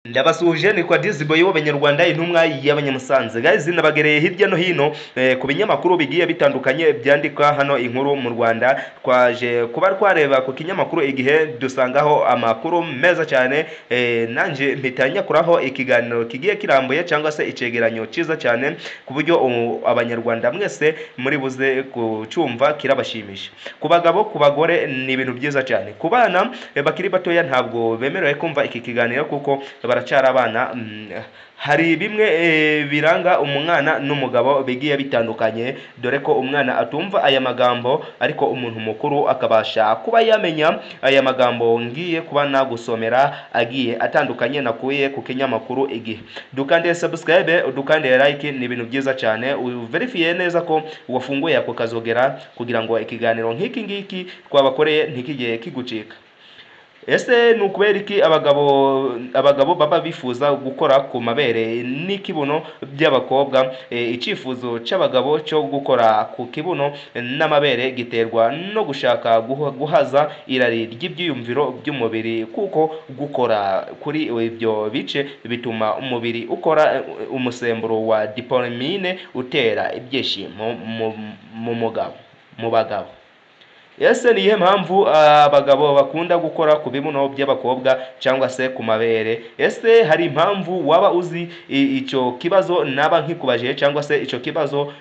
Ndabasuhuje ni kwa Dizboy w'Abanyarwanda intumwa y'Abanyamusanze. Guys, nabagereye hirya no hino ku binyamakuru bigiye bitandukanye byandika hano inkuru mu Rwanda. Twaje kuba twareba ku kinyamakuru Igihe dusangaho amakuru meza cyane, nanje mpitanya kuraho ikiganiro kigiye kirambuye cyangwa se icegeranyo cyiza cyane ku buryo Abanyarwanda mwese muri buze kucyumva kirabashimisha. Ku bagabo, ku bagore ni ibintu byiza cyane. Ku bana bakiri batoya ntabwo bemerewe kumva iki kiganiro kuko baracyari abana. Hari bimwe biranga umwana n'umugabo bigiye bitandukanye, dore ko umwana atumva aya magambo ariko umuntu mukuru akabasha kuba yamenya aya magambo ngiye kuba nagusomera agiye atandukanye nakuye ku kinyamakuru Igihe. Dukande subscribe, dukande like, ni ibintu byiza cyane. Verifie neza ko wafunguye ako kazogera kugira ngo ikiganiro nk'iki ngiki twabakoreye ntikijye kigucika. Ese ni ukubera iki abagabo baba bifuza gukora ku mabere n'ikibuno by'abakobwa? Icyifuzo cy'abagabo cyo gukora ku kibuno n'amabere giterwa no gushaka guhaza irari ry'ibyiyumviro by'umubiri, kuko gukora kuri ibyo bice bituma umubiri ukora umusemburo wa dopamine utera ibyishimo mu bagabo. Ese ni iyihe mpamvu abagabo bakunda gukora ku bibuno by'abakobwa cyangwa se ku mabere? Ese hari impamvu waba uzi icyo kibazo naba nkikubaje, cyangwa se icyo kibazo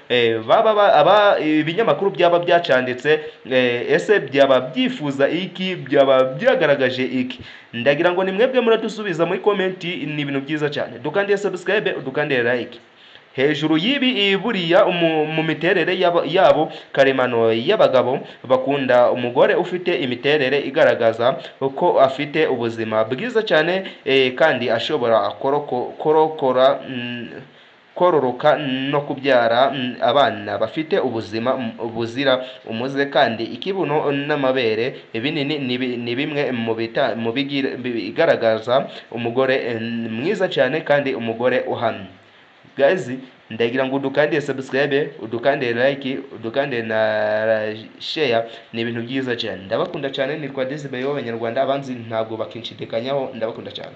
ibinyamakuru byaba byacanditse? Ese byaba byifuza iki? Byaba byagaragaje iki? Ndagira ngo ni mwebwe muradusubiza muri komenti. Ni ibintu byiza cyane. Dukande subscribe, dukande like. Hejuru y'ibi buriya mu miterere yabo karemano y'abagabo bakunda umugore ufite imiterere igaragaza ko afite ubuzima bwiza cyane, kandi ashobora kororoka no kubyara abana bafite ubuzima buzira umuze. Kandi ikibuno n'amabere binini ni bimwe mu bigaragaza umugore mwiza cyane kandi umugore uhamye. Guys, ndagira ngo udukande subscribe, udukande like, udukande na share. Ni ibintu byiza cyane. Ndabakunda cyane. Ni kwa Dizboy w'Abanyarwanda, abanzi ntabwo bakinshidikanyaho. Ndabakunda cyane.